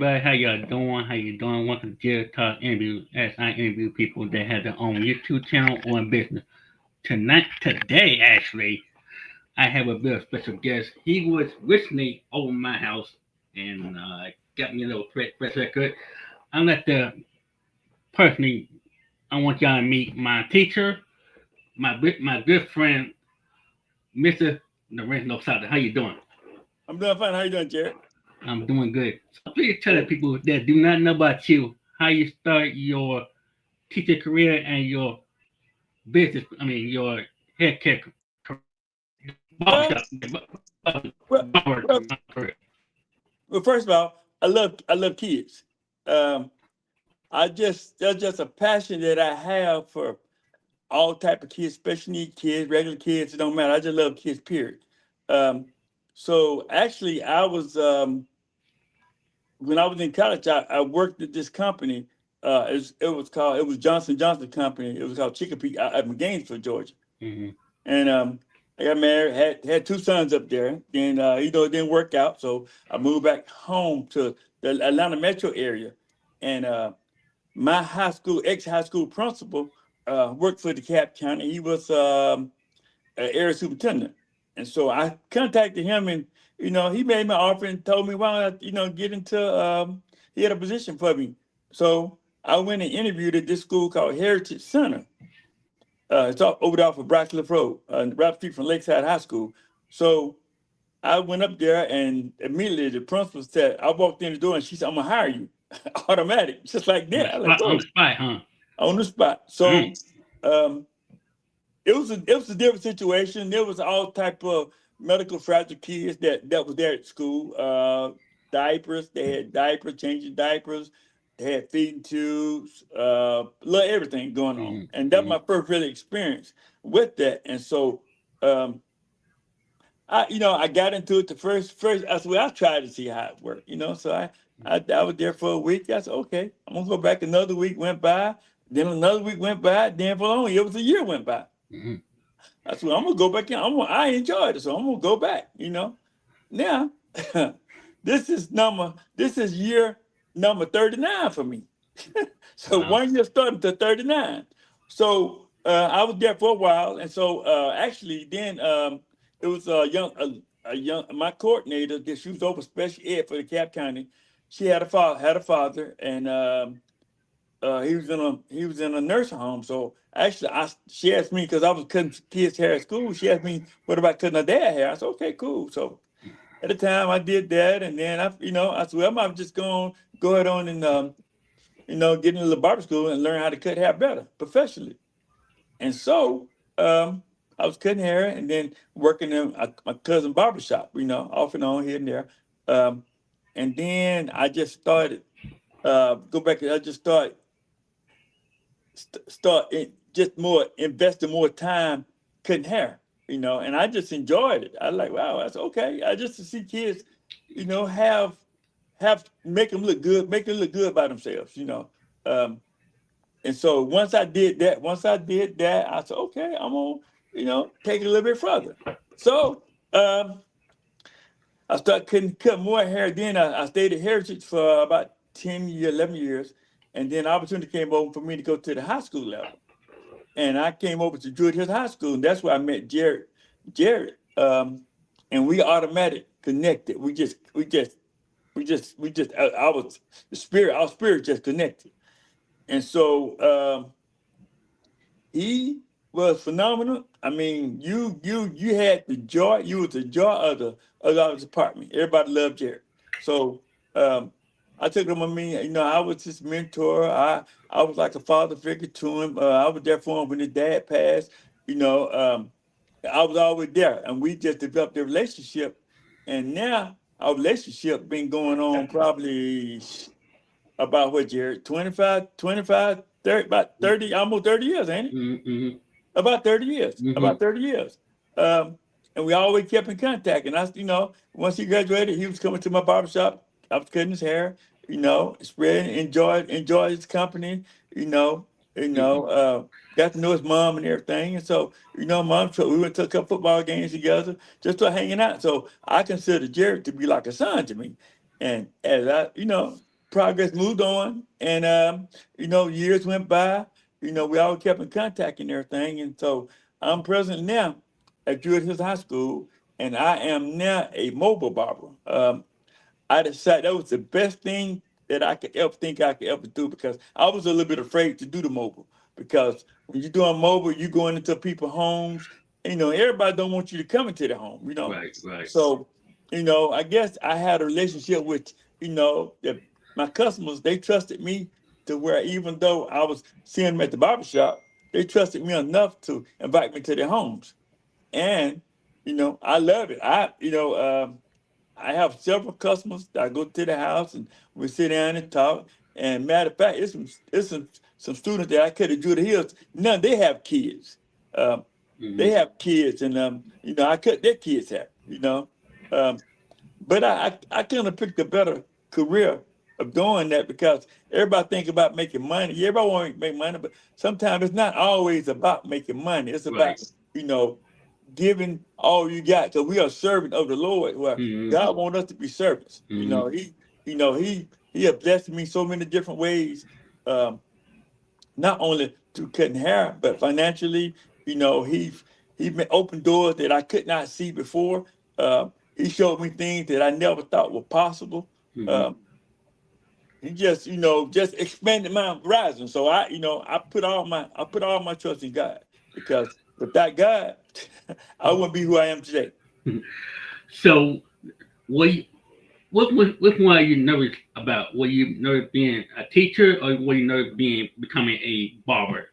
everybody. How y'all doing? How you doing? Welcome to Jarrett Talk Interview as I interview people that have their own YouTube channel or business. Today, actually, I have a very special guest. He was recently over my house and got me a little fresh record. I'm at the personally, I want y'all to meet my teacher, my good friend, Mr. Lorenzo Sadler. How you doing? I'm doing fine. How you doing, Jarrett? I'm doing good. So please tell the people that do not know about you how you start your teacher career and your business. I mean, your healthcare Well, barbershop. well, well, Career. well. First of all, I love kids. Um, That's just a passion that I have for all type of kids, special need kids, regular kids. It don't matter. I just love kids. Period. Um, so actually, I was when I was in college, I worked at this company. It was Johnson Company. It was called Chicopee out in Gainesville, Georgia. Mm-hmm. And I got married, had two sons up there. Then it didn't work out, so I moved back home to the Atlanta metro area. And my ex high school principal, worked for DeKalb County. He was an area superintendent, and so I contacted him, and he made me an offer and told me why don't I, get into. He had a position for me, so I went and interviewed at this school called Heritage Center. It's over there off of Brackliff Road, right street from Lakeside High School. So I went up there, and immediately the principal said, I walked in the door and she said, I'm gonna hire you. Automatic, just like that. I was like, On whoa, the spot, huh? on the spot. So Mm. um, it was a different situation. There was all type of medical fragile kids that was there at school. Diapers, they had diapers, changing diapers. They had feeding tubes, little everything going on, and that was Mm-hmm. my first really experience with that. And so, um, I got into it the first. I said, well, I tried to see how it worked. So I was there for a week. I said, okay, I'm gonna go back. Another week went by. Then another week went by. Then for long, it was a year went by. Mm-hmm. I said, well, I'm gonna go back in. I enjoyed it, so I'm gonna go back. Now, this is year number 39 for me. So Wow. 1 year started to 39. So I was there for a while, and so actually then it was a young my coordinator that she was over special ed for the Cap County. She had a father, and he was in a nursing home. So actually, she asked me because I was cutting kids' hair at school. She asked me, "What about cutting her dad hair?" I said, "Okay, cool." So at the time, I did that, and then I said, "Well, I'm just going to go ahead on and get into the barber school and learn how to cut hair better professionally." And so I was cutting hair and then working in my cousin barber shop, off and on here and there. Um, and then I just started go back. I just just more investing more time cutting hair, and I just enjoyed it. I like, wow, that's okay. I just to see kids, have make them look good by themselves. Um, and so once I did that, I said, okay, I'm gonna, take it a little bit further. So um, I started cut more hair. Then I stayed at Heritage for about 10 years, 11 years. And then opportunity came over for me to go to the high school level. And I came over to Druid Hills High School, and that's where I met Jarrett. And we automatic connected. I was our spirit just connected. And so he was phenomenal. I mean, you had the joy. You was the joy of our department. Everybody loved Jared. So um, I took him. I mean, I was his mentor. I was like a father figure to him. I was there for him when his dad passed. You know, um, I was always there, and we just developed a relationship. And now our relationship been going on probably about what, Jared? 30, about 30, almost 30 years, ain't it? Mm-hmm. About 30 years. Mm-hmm. About 30 years. Um, and we always kept in contact. And once he graduated, he was coming to my barbershop. I was cutting his hair, spreading, enjoyed his company, you know, got to know his mom and everything. And so, mom, so we went to a couple football games together, just started hanging out. So I consider Jared to be like a son to me. And as I, progress moved on, and years went by. We all kept in contact and everything, and so I'm present now at Druid Hills High School, and I am now a mobile barber. I decided that was the best thing that I could ever think I could ever do, because I was a little bit afraid to do the mobile, because when you're doing mobile, you're going into people's homes. Everybody don't want you to come into their home. Right, right. So I guess I had a relationship with my customers. They trusted me to where, even though I was seeing them at the barbershop, they trusted me enough to invite me to their homes. And I love it. I have several customers that I go to the house and we sit down and talk. And matter of fact, it's some students that I could have drew the hills. None, they have kids. Um, they Hmm. have kids, and I cut their kids hair. Um, but I kind of picked a better career of doing that, because everybody think about making money. Yeah, everybody want to make money, but sometimes it's not always about making money. It's Right. about giving all you got. So we are servant of the Lord. Where Hmm. God wants us to be servants. Hmm. He has blessed me so many different ways. Um, Not only through cutting hair, but financially. He opened doors that I could not see before. He showed me things that I never thought were possible. Hmm. Um, he just expanded my horizon. So I put all my trust in God, because without God, I wouldn't be who I am today. So, what you, what one are you nervous about? Were you nervous being a teacher, or were you nervous becoming a barber?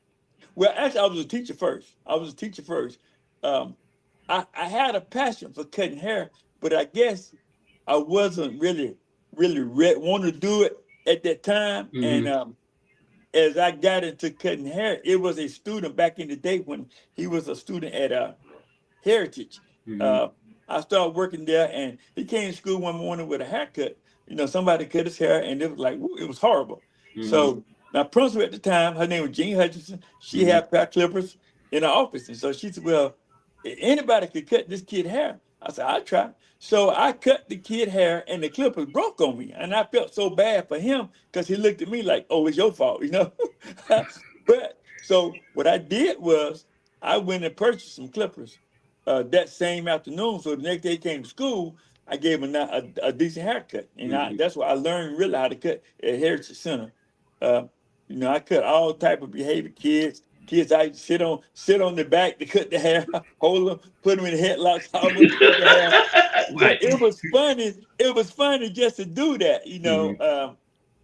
Well, actually, I was a teacher first. I was a teacher first. Um, I had a passion for cutting hair, but I guess I wasn't really wanting to do it at that time. And Hmm. as I got into cutting hair, it was a student back in the day when he was a student at Heritage. Hmm. Uh, I started working there, and he came to school one morning with a haircut. Somebody cut his hair, and it was like, woo, it was horrible. Hmm. So my principal at the time, her name was Jean Hutchinson. She Hmm. had pair clippers in her office, and so she said, "Well, anybody could cut this kid hair." I said, "I'll try." So I cut the kid hair, and the clippers broke on me, and I felt so bad for him, because he looked at me like, "Oh, it's your fault." But so what I did was, I went and purchased some clippers that same afternoon. So the next day he came to school, I gave him a decent haircut. And Hmm. that's why I learned really how to cut at Heritage Center. Uh, I cut all type of behavior kids. Kids, I sit on the back to cut the hair, hold them, put them in headlocks, hold them to cut the hair. So Right. it was funny. It was funny just to do that. Hmm.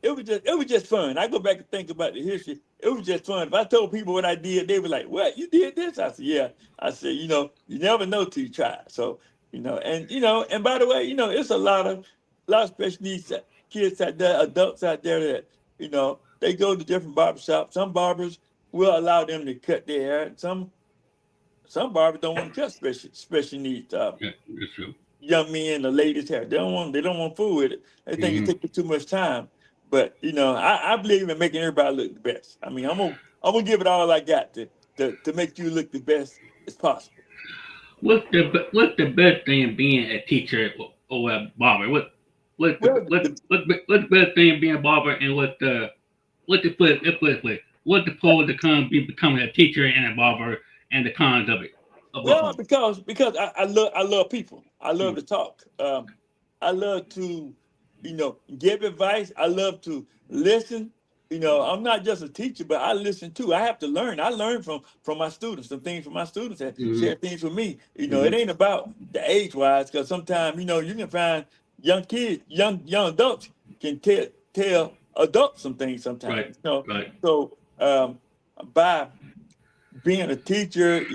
It was just fun. I go back and think about the history. It was just fun. If I told people what I did, they were like, "What, you did this?" I said, "Yeah." I said, "You never know till you try." So, and by the way, it's a lot of special needs kids out there, adults out there that they go to different barbershops. Some barbers will allow them to cut their hair. And some barbers don't want to cut special needs Yeah, that's true. young men or ladies' hair. They don't want to fool with it. They think it's Hmm. taking too much time. But I believe in making everybody look the best. I mean, I'm gonna give it all I got to make you look the best as possible. What's the best thing being a teacher or a barber? Well, What's the best thing being a barber, and what the pros and cons be becoming a teacher and a barber, and the cons of it, of both of well, them? because I love people. I love Mm. to talk. I love to give advice. I love to listen. I'm not just a teacher, but I listen too. I have to learn. I learn from my students. Some things from my students that Hmm. share things with me. It Hmm. ain't about the age wise, because sometimes you can find young kids, young adults can tell adults some things Right, sometimes. right. So by being a teacher,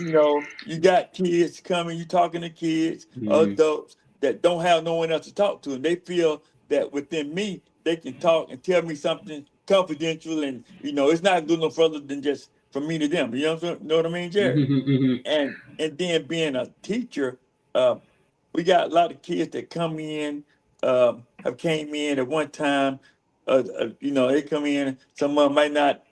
you got kids coming, you talking to kids, Hmm. adults that don't have no one else to talk to, and they feel that within me they can talk and tell me something confidential, and it's not good no further than just from me to them. Know what I mean, Hmm. Jared? Hmm. And then being a teacher, uh, we got a lot of kids that come in, have came in at one time. They come in. Some of them might not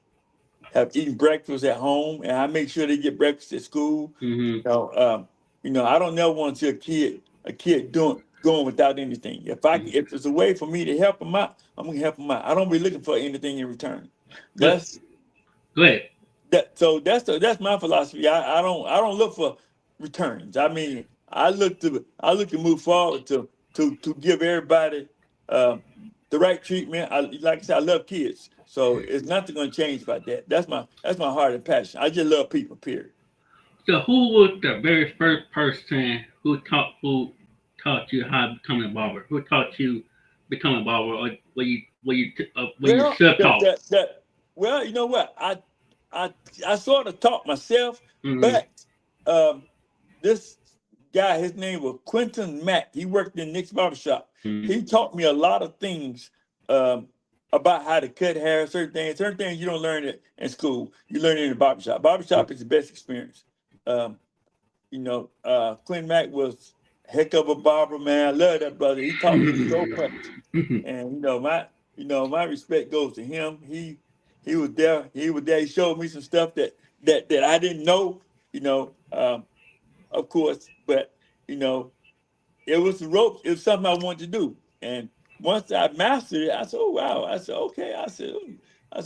have eaten breakfast at home, and I make sure they get breakfast at school. Hmm. I don't never want to see a kid doing going without anything. If it's a way for me to help them out, I'm gonna help them out. I don't be looking for anything in return. Good. That's Go ahead. that's my philosophy. I don't look for returns. I mean, I look to move forward to give everybody uh, the right treatment. Like I said, I love kids, so it's nothing going to change about that. That's my heart and passion. I just love people. Period. So, who was the very first person who taught you how to become a barber? Who taught you become a barber, or were you Well, self taught? well, you know what? I I sort of taught myself, Mm-hmm. but um, this guy, his name was Quentin Mack. He worked in Nick's barbershop. Mm-hmm. He taught me a lot of things um, about how to cut hair, certain things you don't learn it in school. You learn it in the barbershop. Barbershop is the best experience. Um, Quentin Mack was a heck of a barber, man. I love that brother. He taught me so much. And my respect goes to him. He was there. He was there. He showed me some stuff that I didn't know. Of course, but you know, it was the ropes. It was something I wanted to do. And once I mastered it, I said, "Oh wow!" I said, "Okay." I said,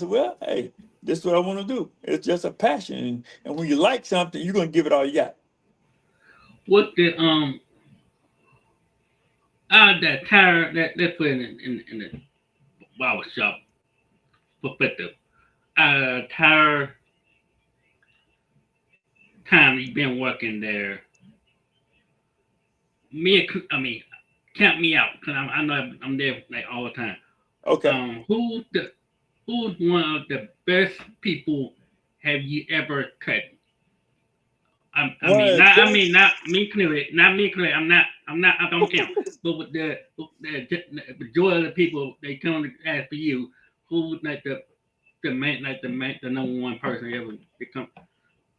"Well, hey, this is what I want to do. It's just a passion, and when you like something, you're gonna give it all you got." What the that tire that let's put in the barber shop perspective. Tire time you've been working there. I mean, count me out because I know I'm there like all the time. Okay. Who's one of the best people have you ever cut? I One mean, of the not I mean best. not me clearly, not me clearly. I'm not. I don't count. But with the majority of the people they come to ask for you, who's like the number one person ever become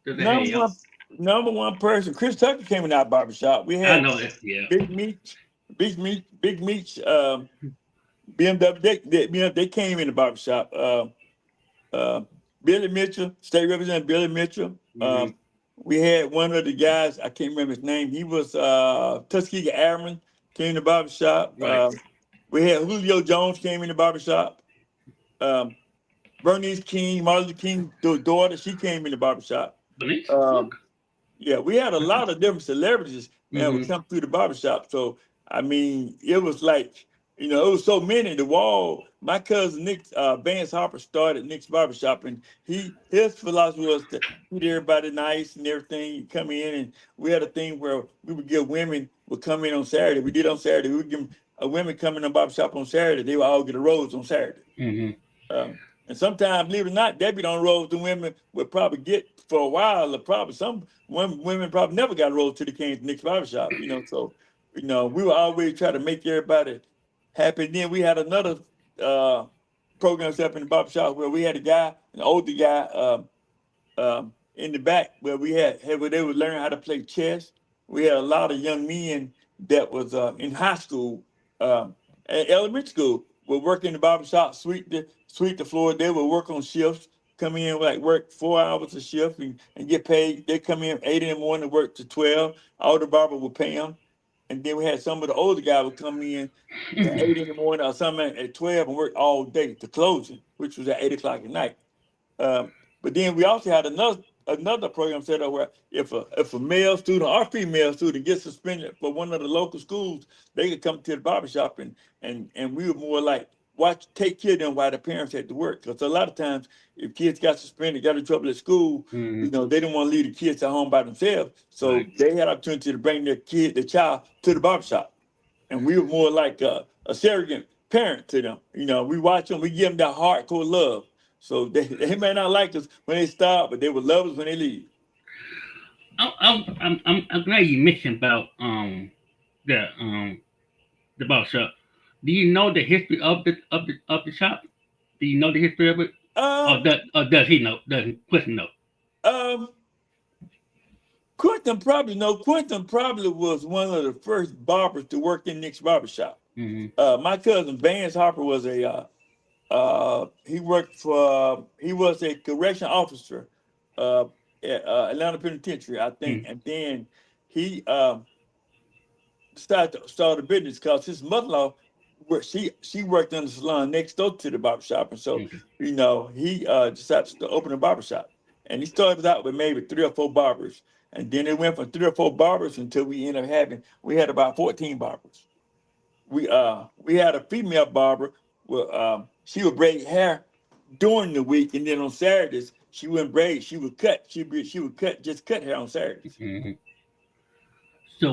to say, Number hey, one, number one person, Chris Tucker came in our barbershop. We I had know that. Yeah. Big Meat, Big Meat, BMW. They came in the barbershop. Uh, Billy Mitchell, State Representative Billy Mitchell. Hmm. We had one of the guys, I can't remember his name. He was Tuskegee Airman, came in the barbershop. Right. We had Julio Jones came in the barbershop. Um, Bernice King, Martin Luther King's daughter, she came in the barbershop. Benice. Um, Okay. Yeah, we had a lot of different celebrities, man, would Hmm. come through the barbershop. So, I mean, it was like, it was so many. The wall, my cousin Nick, Vance Harper started Nick's barbershop, and his philosophy was to treat everybody nice and everything. You come in, and we had a thing where we would give women would come in on Saturday. We did on Saturday. We would give women come in the barbershop on Saturday. They would all get a rose on Saturday. Hmm. And sometimes, believe it or not, Debbie don't roll the women would probably get for a while. Or probably some women probably never got rolled till they came to Nick's barbershop. So we would always try to make everybody happy. And then we had another uh, program set up in the barbershop where we had a guy, an older guy, in the back where where they would learn how to play chess. We had a lot of young men that was in high school, and elementary school, would work in the barbershop, sweep the floor. They would work on shifts, come in like work 4 hours a shift and get paid. They come in 8 in the morning, work to 12. All the barber would pay them. And then we had some of the older guys would come in at 8 in the morning or something at 12 and work all day to closing, which was at 8 o'clock at night. Um, but then we also had another program set up where if a male student or female student gets suspended for one of the local schools, they could come to the barbershop and we were more like take care of them while the parents had to work. Because a lot of times if kids got suspended, got in trouble at school, Hmm. they didn't want to leave the kids at home by themselves. So Right. they had opportunity to bring their child to the barbershop. And we were more like a surrogate parent to them. We watch them, we give them that hardcore love. So they may not like us when they start, but they will love us when they leave. I'm glad you mentioned about the barber shop. Do you know the history of the shop? Do you know the history of it? Um, Or does he know? Does Quentin know? um, Quentin probably was one of the first barbers to work in Nick's barbershop. Hmm. My cousin Vance Harper was he was a correction officer uh, at Atlanta Penitentiary, I think, Hmm. and then he decided to start a business because his mother-in-law, she worked in the salon next door to the barbershop, and so Okay. he decided to open a barbershop, and he started out with maybe 3 or 4 barbers, and then it went from 3 or 4 barbers until we had about 14 barbers. We had a female barber. Well, she would braid hair during the week, and then on Saturdays she wouldn't braid. She would cut. She would cut hair on Saturdays. Mhm. So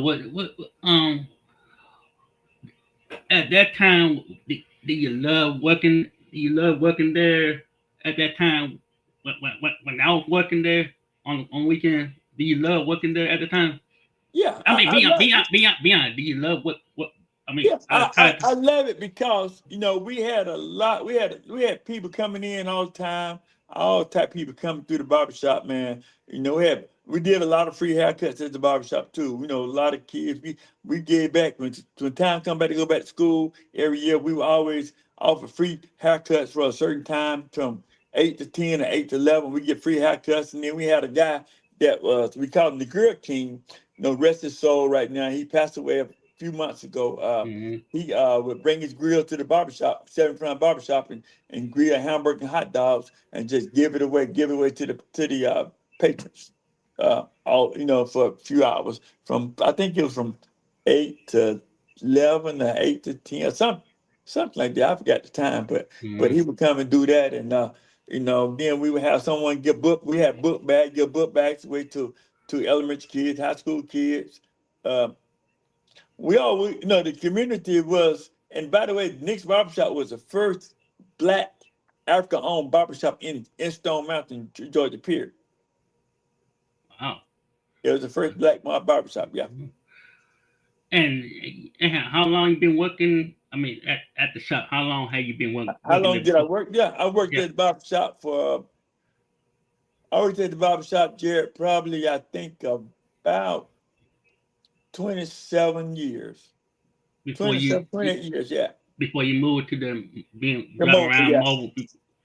at that time do you love working? Do you love working there at that time? When I was working there on weekend, do you love working there at the time? Yeah, I mean, I love. be honest. Do you love what? I mean, Yeah, I love it because we had a lot. We had people coming in all the time, all type of people coming through the barbershop, man. We did a lot of free haircuts at the barbershop too. A lot of kids. We gave back when time come back to go back to school every year. We would always offer free haircuts for a certain time from 8 to 10 or 8 to 11. We get free haircuts, and then we had a guy that was we called him the Grill King. Rest his soul right now. He passed away few months ago. mm-hmm, He would bring his grill to the barbershop, 7 front barbershop, and grill hamburger and hot dogs and just give it away to the patrons. All for a few hours from I think it was from 8 to 11 or 8 to 10 or something like that. I forgot the time, but mm-hmm. he would come and do that, and then we would have someone get book. We had give book bags away to elementary kids, high school kids. Uh, the community was, and by the way, Nick's Barbershop was the first black African-owned barbershop in Stone Mountain, Georgia, period. Wow. It was the first black barbershop, yeah. Mhm. And, and how long you been working? I mean, at the shop. How long have you been How working long there did I before? work? Yeah, Yeah. I worked at the barbershop, Jarrett, probably, I think, about 27 years. Before 27, 28 years, yeah. before you moved to the being Come driving over, around yeah. mobile.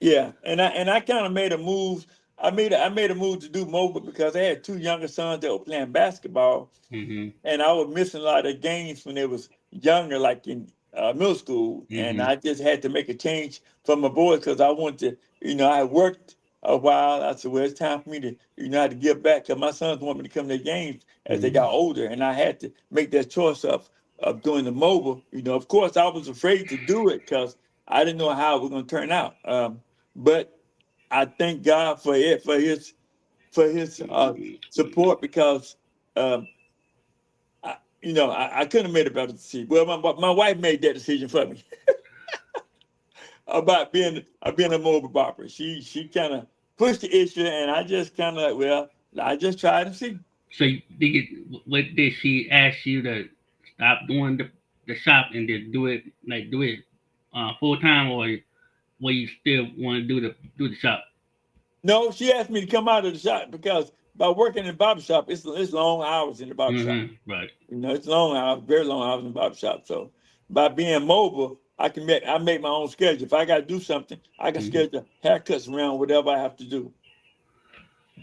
Yeah, and I kind of made a move. I made a move to do mobile because I had 2 younger sons that were playing basketball, Mm-hmm. and I was missing a lot of games when they was younger, like in middle school, and Mm-hmm. I just had to make a change for my boys because I wanted to. I had worked a while. I said, well, it's time for me to, I had to give back because my sons want me to come to their games as they Mm-hmm. got older, and I had to make that choice of doing the mobile. Of course, I was afraid to do it because I didn't know how it was going to turn out. But I thank God for it, for his support because um, I couldn't have made a better decision. Well, my wife made that decision for me about being a mobile barber. She kind of pushed the issue, and I just kind of I just tried to see. So what did she ask you to stop doing the shop and just do it full time, or you still want to do the shop? No, she asked me to come out of the shop because by working in the barber shop, it's long hours in the barber shop. Mm-hmm. Right. It's long hours, very long hours in the barber shop. So by being mobile, I make my own schedule. If I got to do something, I can Mm-hmm. schedule haircuts around whatever I have to do.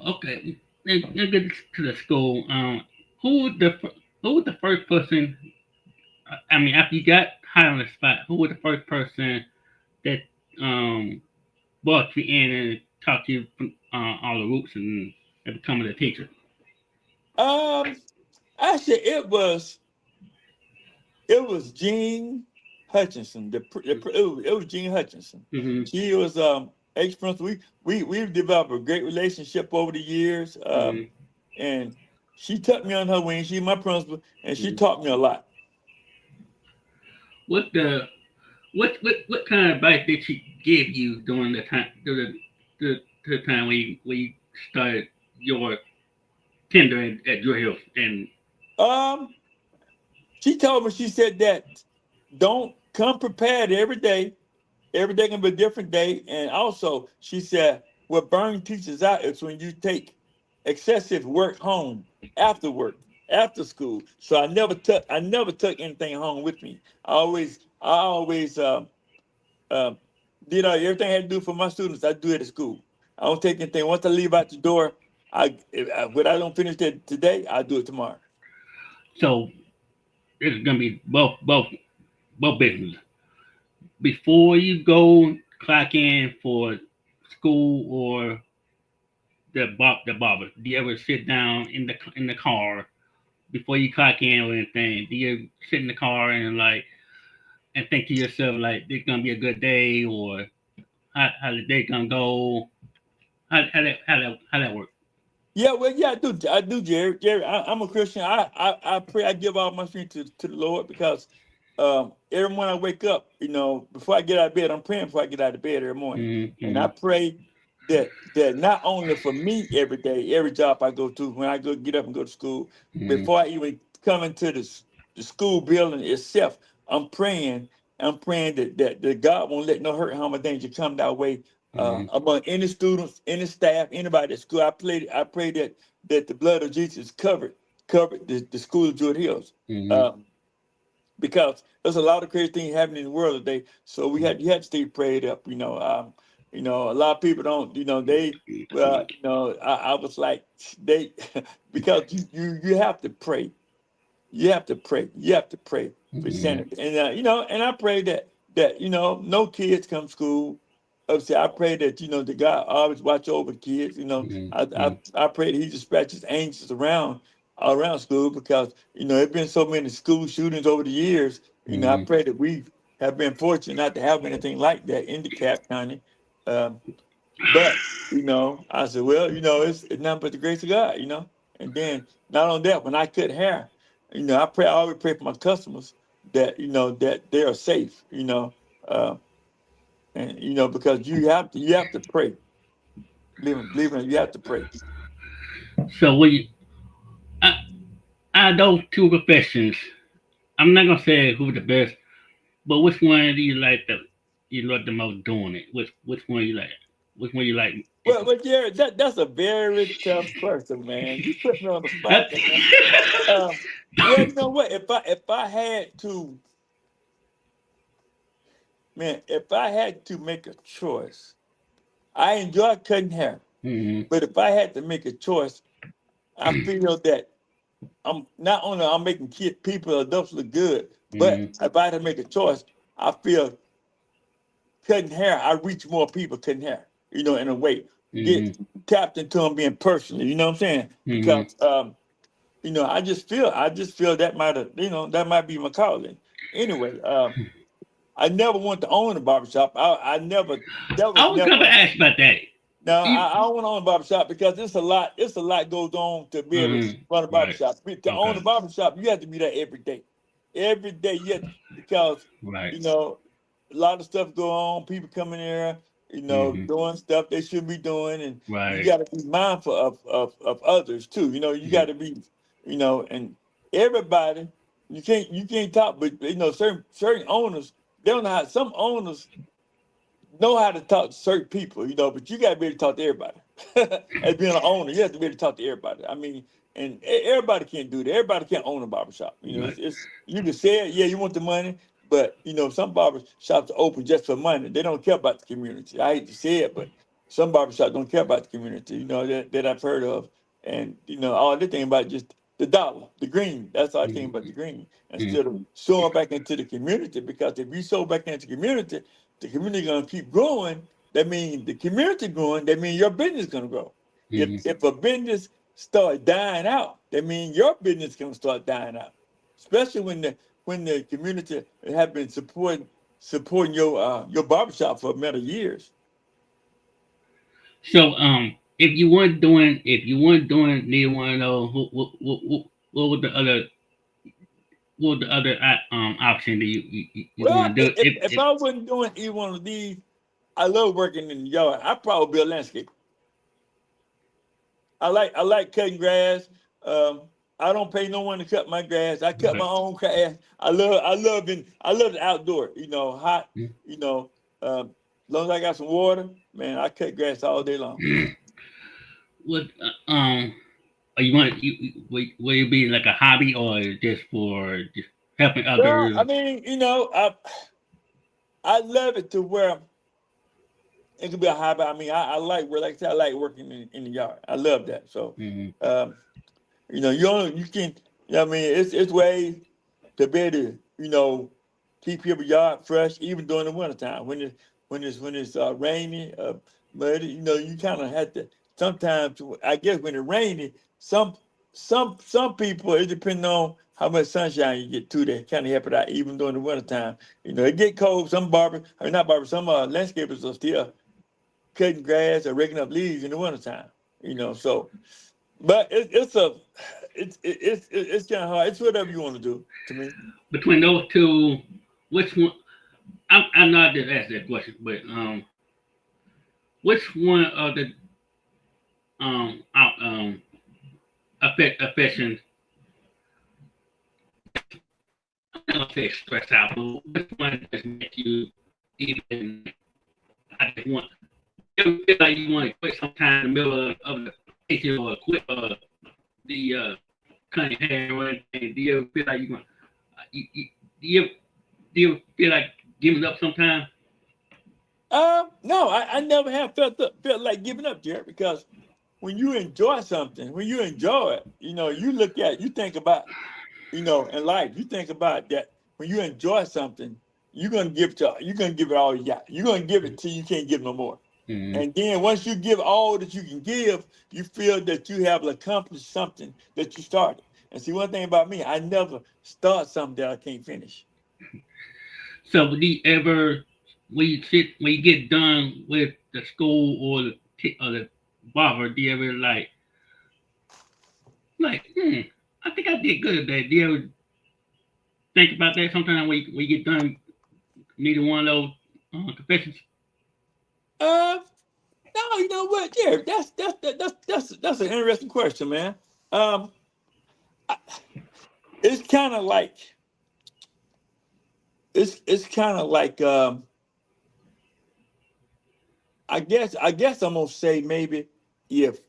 Okay. And get to the school. Who was the first person? I mean, after you got hired on the spot, who was the first person that um brought you in and taught you all the roots and becoming a teacher? Um, Actually, it was Jean Hutchinson. It was Jean Hutchinson. Mm-hmm. She was ex principal. We've developed a great relationship over the years. Mm-hmm. And she took me on her wing. She's my principal, and she Mm-hmm. taught me a lot. What the what kind of advice did she give you during the time when you started your tender at Drew Hill? And Um, she told me, she said that don't come prepared every day. Every day can be a different day. And also, she said, what burn teachers out is when you take excessive work home after work, after school. So I never took anything home with me. I always did everything I had to do for my students. I do it at school. I don't take anything. Once I leave out the door, what I don't finish that today, I do it tomorrow. so it's gonna be both business. Before you go clock in for school or the barber, do you ever sit down in the car before you clock in or anything? Do you sit in the car and like and think to yourself like this gonna be a good day or how the day gonna go? How that work? Yeah, well, yeah, I do, Jerry. Jerry, I'm a Christian. I pray. I give all my strength to the Lord because every morning I wake up, before I get out of bed, I'm praying before I get out of bed every morning, and I Mm-hmm. pray that not only for me every day, every job I go to, when I go get up and go to school, Mm-hmm. before I even come into the school building itself, I'm praying. I'm praying that God won't let no hurt, harm, or danger come that way Mm-hmm. among any students, any staff, anybody at school. I pray that the blood of Jesus covered the school of Druid Hills. Mm-hmm. Uh, because there's a lot of crazy things happening in the world today. So you had to stay prayed up. A lot of people don't. They well, I was like they because you have to pray. You have to pray. You have to pray for Mm-hmm. sanity. And and I pray that no kids come to school. Obviously, I pray that the God always watch over the kids. Mm-hmm. I pray that He dispatches angels around school because there's been so many school shootings over the years. I Mm-hmm. pray that we have been fortunate not to have anything like that in DeKalb County. Um, but I said, well, it's nothing but the grace of God. And then not only that, when I cut hair, I always pray for my customers that that they are safe. And because you have to pray. Believe it, you have to pray. So we I, out of those two professions, I'm not gonna say who's the best, but which one do you like you love the most doing it? Which one you like? Which one you like? Well, Jared, that's a very tough question, man. You put me on the spot, That's- man. Uh, well, you know what? If I had to, man, if I had to make a choice, I enjoy cutting hair. Mhm. But if I had to make a choice, I feel that I'm not only I'm making people adults look good, but Mhm. if I had to make a choice, I feel cutting hair, I reach more people cutting hair, in a way. Get Mhm. tapped into them being personal, you know what I'm saying? Mhm. Because I just feel that might be my calling. Anyway, I never want to own a barbershop. I never that I was was gonna never ask about that. no, You, I don't want to own a barbershop because it's a lot goes on to be able to mhm. run a Right. barbershop. To own a Okay. barbershop, you have to be there every day. Every day, because Right. you know a lot of stuff go on. People come in there, Mhm. doing stuff they shouldn't be doing, and you Right. got to be mindful of others too. You got Mhm. to be, and everybody. You can't talk, but certain owners they don't know how. Some owners know how to talk to certain people, but you got to be able to talk to everybody. As being an owner, you have to be able to talk to everybody. I mean, and everybody can't do that. Everybody can't own a barbershop. Right. It's you can say it, yeah, you want the money, but some barber shops are open just for money. They don't care about the community. I hate to say it, but some barber shops don't care about the community. That I've heard of, and all they think about just the dollar, the green. That's all I think about the green Mhm. instead of sowing back into the community. Because if you sow back into the community gonna keep growing. That means the community growing. That means your business gonna grow. Mhm. If a business start dying out, that means your business gonna start dying out. Especially when the community have been supporting your barbershop for many years. So if you weren't doing neither one of those, what would the other option that you Well, want to do? if I wasn't doing either one of these, I love working in the yard. I'd probably be a landscaper. I like cutting grass. Um, I don't pay no one to cut my grass. I cut my Right. own grass. I love the outdoor. Hot. You know, as long as I got some water, man, I cut grass all day long. What or you want will it be like a hobby or just for just helping Well, I others? mean, I love it to where it could be a hobby. I mean, I like I said, I like working in the yard. I love that. So, Mm-hmm. um, you can. I mean, it's ways. to be able to, keep your yard fresh even during the wintertime. When it's rainy, muddy, you kind of have to sometimes. I guess when it's rainy, some people, it depends on how much sunshine you get too. They kind of help it out even during the wintertime. It get cold. Some landscapers are still cutting grass or raking up leaves in the wintertime. So, but it's kind of hard. It's whatever you want to do to me. Between those two, which one? I'm not just ask that question, but which one of the out affections? I don't say stress out, but which one just make you even? I just want. You ever feel like you want to quit sometime in the middle of the patient or quit the cutting hair or anything? Do you ever feel like you want? Do you feel like giving up sometime? No, I never have felt like giving up, Jarrett, because when you enjoy something, when you enjoy it, you think about, in life, you think about that when you enjoy something, you're gonna give it all you got. You're gonna give it till you can't give no more. Mm-hmm. And then once you give all that you can give, you feel that you have accomplished something that you started. And see, one thing about me, I never start something that I can't finish. So, do you ever, when you get done with the school or the barber, do you ever like, I think I did good today. Do you ever think about that sometimes when you get done, neither one of those confessions? Uh, no, you know what, Jared? That's an interesting question, man. Um, I- it's kind of like it's kind of like I guess I'm gonna say maybe if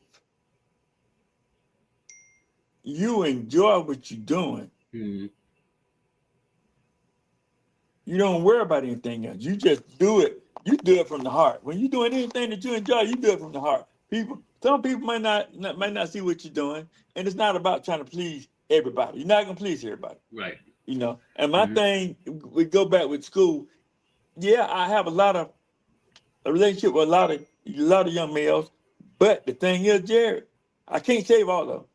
you enjoy what you're doing, Mm-hmm. you don't worry about anything else. You just do it. You do it from the heart. When you're doing anything that you enjoy, you do it from the heart. Some people might not see what you're doing, and it's not about trying to please everybody. You're not gonna please everybody, Right. And my Mm-hmm. thing, we go back with school. Yeah, I have a relationship with a lot of young males, but the thing is, Jared, I can't save all of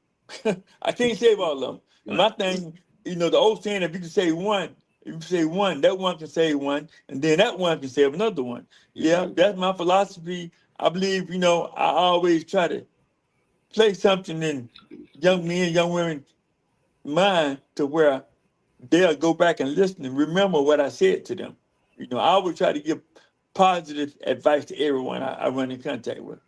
them. I can't save all of them. And Right. my thing, the old saying, if you can say one, if you say one, that one can save one, and then that one can save another one. Mm-hmm. Yeah, that's my philosophy. I believe, I always try to place something in young men, young women mind to where they'll go back and listen and remember what I said to them. I always try to give positive advice to everyone I run in contact with.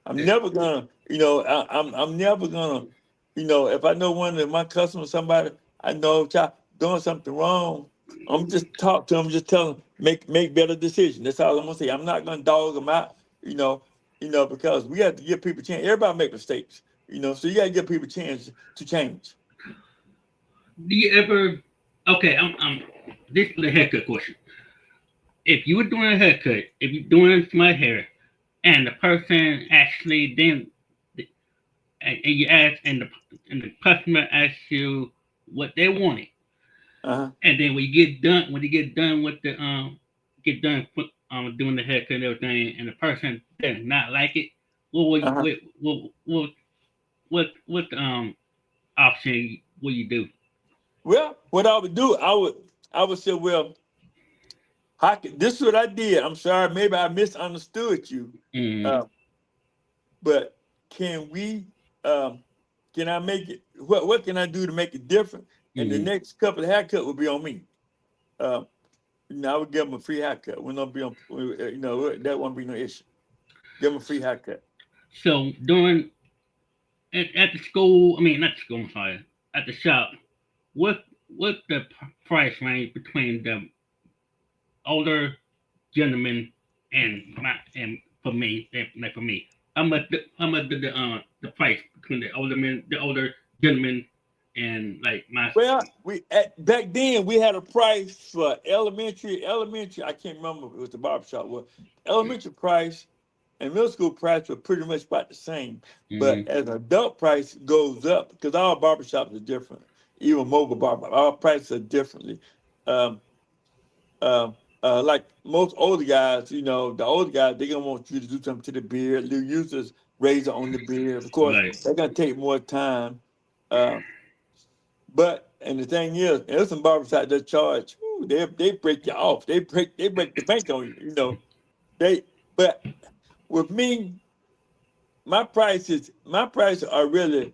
I'm Yeah. never gonna, I'm never gonna, if I know one of my customers, somebody I know doing something wrong, I'm just talk to them, just tell them make better decisions. That's all I'm gonna say. I'm not gonna dog them out, because we have to give people a chance. Everybody make mistakes, so you gotta give people a chance to change. Do you ever? Okay, this is the haircut question. If you were doing a haircut, if you're doing my hair, and the person actually then and you ask and the customer asks you what they wanted, Uh-huh. and then when you get done with the doing the haircut and everything, and the person does not like it, what will you, Uh-huh. what option will you do? Well, what I would do, I would say, well, this is what I did. I'm sorry, maybe I misunderstood you. Mm, Uh, but can we can I make it what can I do to make it different? And the mm. next couple of haircut will be on me. Um, I would give them a free haircut. We're not be on that won't be no issue. Give them a free haircut. So during at the school, I mean not the school, I'm sorry, at the shop, what the price range between the older gentleman and for me, how much the price between the older gentleman and like my Well, back then we had a price for elementary. I can't remember if it was the barbershop. Well, elementary price and middle school price were pretty much about the same. But mm, as adult price goes up, because all barbershops are different. even mobile barber. Our prices are differently. Um, like most older guys, you know, the older guys, they're gonna want you to do something to the beard. They'll use this razor on the beard. Of course, Right. they're gonna take more time. Uh, but and the thing is, there's some barbers out there charge. Ooh, they break you off. They break the bank on you. You know, they. But with me, my prices are really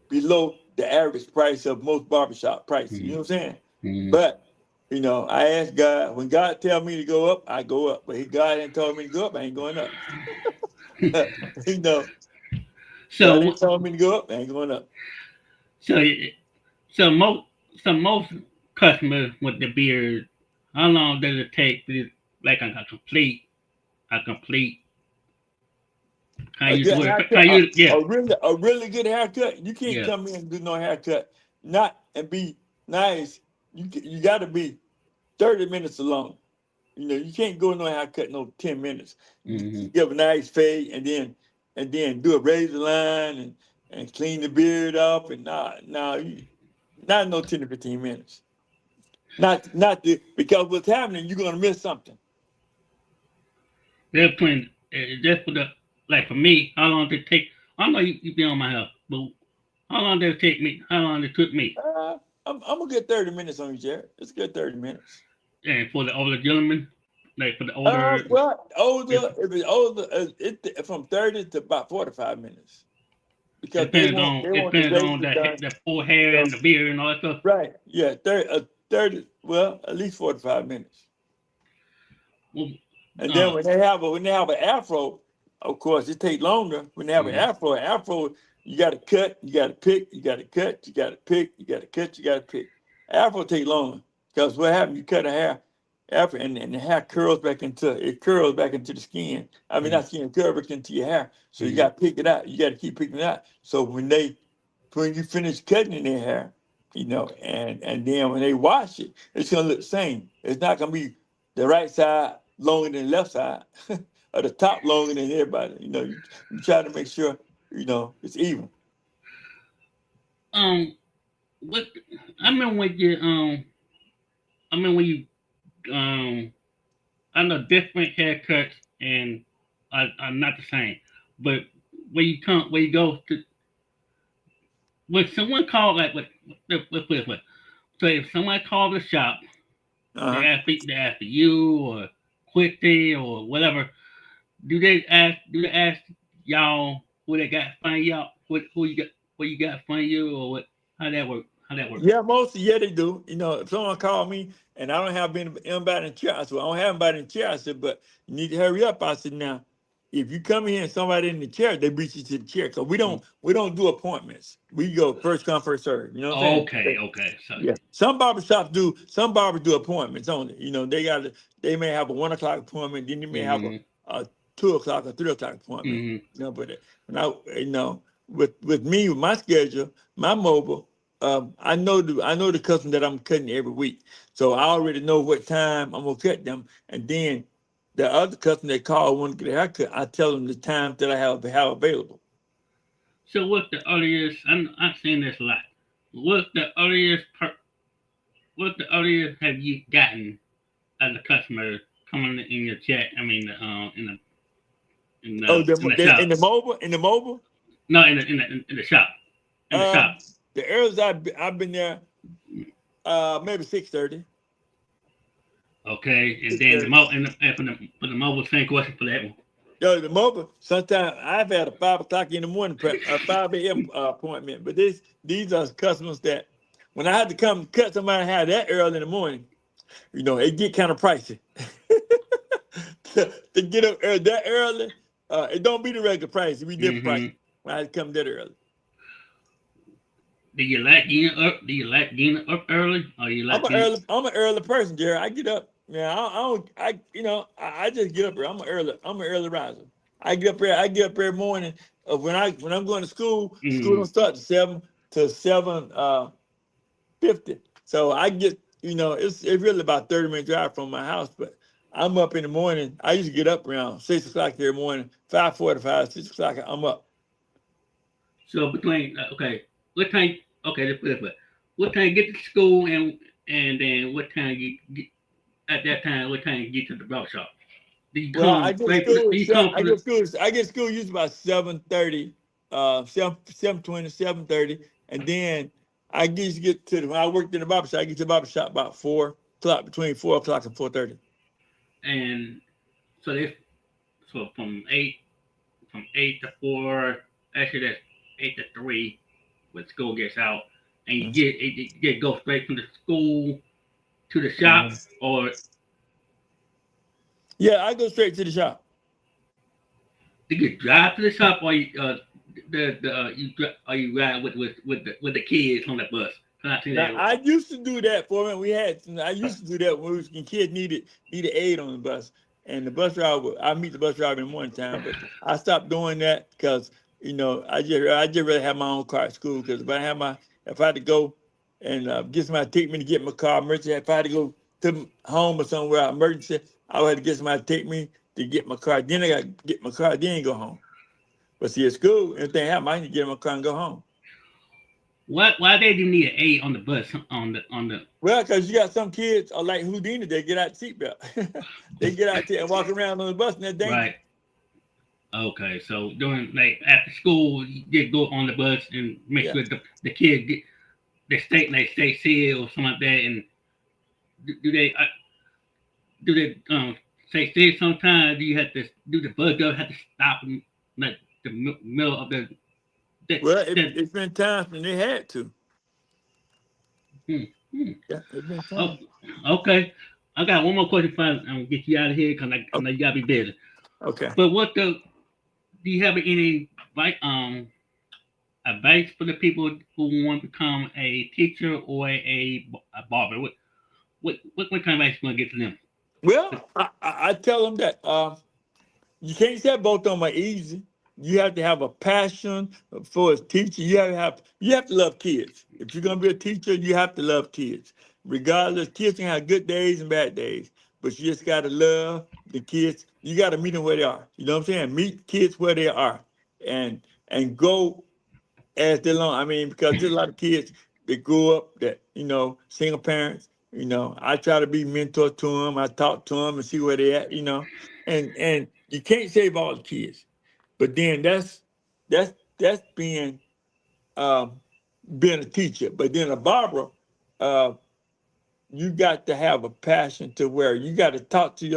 below the average price of most barbershop prices. You know what I'm saying? Mm-hmm. But you know, I ask God, when God tell me to go up, I go up. But God ain't told me to go up, I ain't going up. You know, God So ain't told me to go up, I ain't going up. so so most customers with the beard, how long does it take to like a complete how A you do good it? How haircut, you yeah a really good haircut. You can't yeah. come in and do no haircut, not and be nice. You got to be 30 minutes alone. You know, you can't go no haircut no 10 minutes. Mm-hmm. Give a nice fade and then do a razor line and clean the beard up and not no 10 to 15 minutes. Because what's happening, you're gonna miss something. They're playing just for the like for me. How long did it take? I know you been on my house, but how long did it take me? How long it took me? I'm gonna get 30 minutes on you, Jared. It's a good 30 minutes. And for the older gentleman, like for the older, Well, it, if it's older, it from 30 to about 45 minutes it because they depends want on they it want the depends on razor done. the full hair So, and the beard and all that stuff. right, yeah, 30, well, at least 45 minutes. Well, And then uh, when they have an afro, of course, it takes longer. When they have mhm. an afro, you got to cut, you got to pick, you got to cut, you got to pick, you got to cut, you got to pick. Afro take longer because what happens? You cut a hair, afro, and the hair curls back into the skin. I mean, Mhm. not skin, it curls back into your hair. So you Mhm. got to pick it out. You got to keep picking it out. So when you finish cutting their hair, you know, and then when they wash it, it's gonna look the same. It's not gonna be the right side longer than the left side, or the top longer than everybody. You know, you try to make sure it's even. Um, what I mean when you I mean when you um, I know different haircuts and are not the same, but when you go to when someone called like what so if someone called the shop, Uh-huh. they ask for you or Quickie or whatever. Do they ask y'all who they got find y'all who you got what you got find you or what how that work how that work? Yeah, they do. You know, if someone called me and I don't have anybody in the chair, I said, well, I don't have anybody in the chair. I said, but you need to hurry up. I said, now, if you come here and somebody in the chair, they beat you to the chair. Cause we don't do appointments. We go first come, first serve. You know what I'm saying? Okay. So Yeah. Some barbers do appointments only. You know, they may have a 1 o'clock appointment, then they may have mhm a 2 o'clock or 3 o'clock appointment. mhm. You know, but when with me, with my schedule, my mobile, I know the customer that I'm cutting every week. So I already know what time I'm gonna cut them. And then the other customer that call want to get a haircut, I tell them the time that I have available. So what's the earliest? I'm saying this a lot. What's the earliest? What's the earliest have you gotten as a customer coming in your chat? I mean, Oh, in the in shop. the mobile. No, in the shop. In the shop. The earliest I've been there, maybe 6:30. Okay, and Six then the thirty. mo and for the mobile same question for that one. Yo, the mobile. Sometimes I've had a 5 o'clock in the morning prep, a 5 a.m. Appointment. But these are customers that when I had to come cut somebody hair that early in the morning, it get kind of pricey. to get up that early, it don't be the regular price. It be different price Mm-hmm. when I had to come that early. Do you like getting up? Do you like getting up early, or you like getting? I'm an early person, Jerry. I get up. Yeah, I don't. I just get up early. I'm an early riser. I get up every morning. When I'm going to school, school Mm-hmm. don't start to 7 50. So I get. It's really about 30 minute drive from my house, but I'm up in the morning. I used to get up around 6 o'clock every morning, 5:45, 6 o'clock. I'm up. So between okay, what time? Okay, let's put it this way. what time you get to school, and then what time you get at that time? What time you get to the barber shop? Do you Well, come right from the? Do you come from the? I get school usually about 7:30, 7:20, 7:30, and then I used to get to the, when I worked in the barber shop, I get to the barber shop about 4 o'clock, between 4 o'clock and 4:30. And so they so from eight to four. Actually, that's 8 to 3 when school gets out, and you get go straight from the school to the shop, Uh-huh. or Yeah, I go straight to the shop. do you drive to the shop, or you ride with the kids on the bus? Can I see Now that? I used to do that for me. I used to do that when we was when kids needed aid on the bus, and the bus driver. I meet the bus driver in the morning time, but I stopped doing that because I just rather have my own car at school because if I had to go and get somebody to take me to get my car emergency, if I had to go to home or somewhere emergency, I would have to get somebody to take me to get my car. Then I got to get my car, then go home. But see, at school, anything happen, I can get in my car and go home. Why they do need an A on the bus on the Well, because you got some kids are like Houdini, they get out the seatbelt. They get out there and walk around on the bus and they're dangerous. right? Okay, so during like after school, you just go on the bus and make Yeah. sure the kid get they stay safe or something like that. And do they stay safe sometimes? Do you have to do the bus driver have to stop in like the middle of the, Well, the it's been times when they had to. hmm, hmm. Yeah, it's been Oh, times. okay. I got one more question for get you out of here because I O- know you gotta be busy. Okay. But do you have any like advice for the people who want to become a teacher or a barber? What kind of advice you want to get to them? Well, I tell them that you can't say both of them are easy. You have to have a passion for a teacher. You have to love kids. If you're gonna be a teacher, you have to love kids. Regardless, kids can have good days and bad days, but you just gotta love the kids. You gotta meet them where they are. You know what I'm saying? Meet kids where they are, and go as they long. I mean, because there's a lot of kids that grow up that single parents. I try to be mentor to them. I talk to them and see where they at. And you can't save all the kids, but then that's um, being a teacher. But then a barber, uh, you got to have a passion to where you got to talk to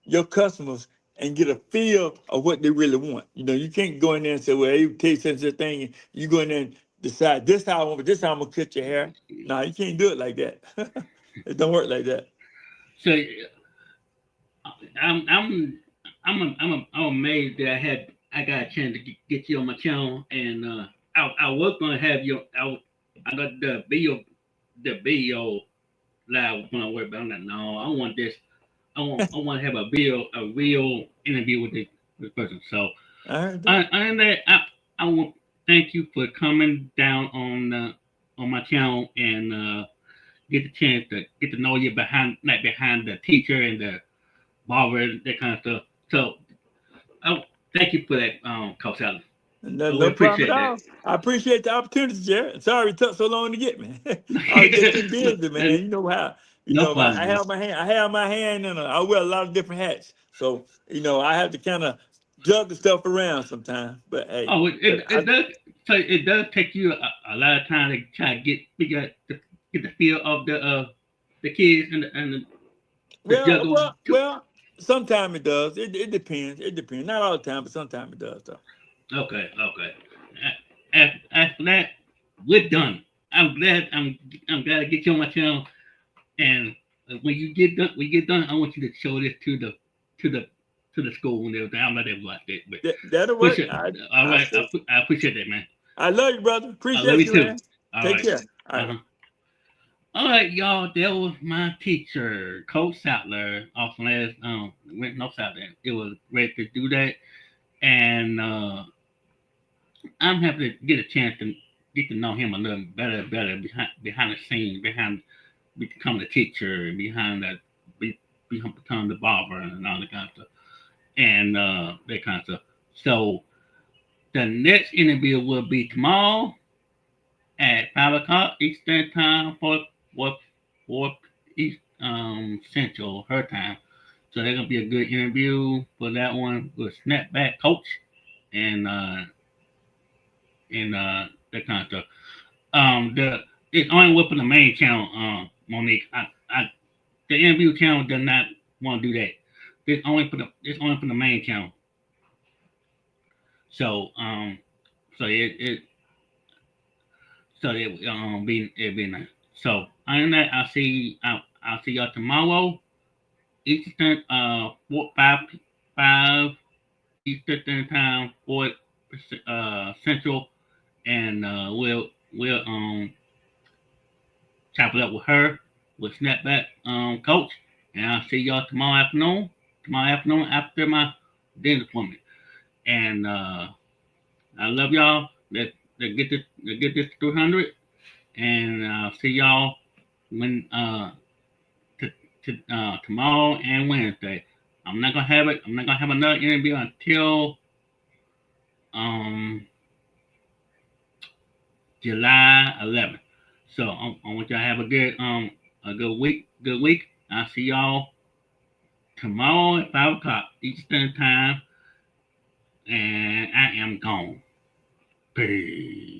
your customers and get a feel of what they really want. You can't go in there and say, "Well, you taste such a thing," and you go in there and decide this how I want, this how I'm gonna cut your hair. No, you can't do it like that. It don't work like that. So I'm I'm I'm amazed that I got a chance to get you on my channel, and I was gonna have you. I got the video live when I work, but I'm like, no, I want this. I want to have a real interview with the person. So All right. I want to thank you for coming down on my channel and get the chance to get to know you behind the teacher and the barber that kind of stuff. So I thank you for that, Coach Sadler. No, I really no problem appreciate at that. all. I appreciate the opportunity, Jarrett. Sorry it took so long to get me. I was just too busy, man. You know how, No I problem. have my hand, and I wear a lot of different hats. So, I have to kind of juggle stuff around sometimes. But hey, Oh, it, but it, it does. So it does take you a lot of time to try to get the feel of the kids and the juggle. sometimes it does. It depends. It depends. Not all the time, but sometimes it does though. Okay. After that, we're done. I'm glad to get you on my channel. And when you get done, I want you to show this to the to the school when they're down. Let them watch it. But That'll work. appreciate. All I right, say, I appreciate that, man. I love you, brother. I love Appreciate you you, too. man. All Take right. care. All right. Uh-huh. All right, y'all. That was my teacher, Coach Sadler, also as no Sadler. It was great to do that, and I'm happy to get a chance to get to know him a little better behind the scenes, behind becoming a teacher, behind that, becoming the barber and all that kind of stuff, and that kind of stuff. So the next interview will be tomorrow, at 5 o'clock Eastern time, four East Central her time. So that's gonna be a good interview for that one with snapback coach and that kind of stuff. The it's only within the main channel, Monique. The interview channel does not want to do that. It's only for the main channel. So so it be nice. So other than that, I'll see y'all tomorrow Eastern 5 Eastern time 4 Central, and we'll chop it up with her with snapback coach, and I'll see y'all tomorrow afternoon. Tomorrow afternoon after my dinner appointment, and I love y'all. Let's get this 300, and I'll see y'all when tomorrow and Wednesday. I'm not gonna have it. I'm not gonna have another interview until um July 11th. So I want y'all to have a good week. Good week. I'll see y'all tomorrow at 5 o'clock Eastern time, and I am gone. Peace.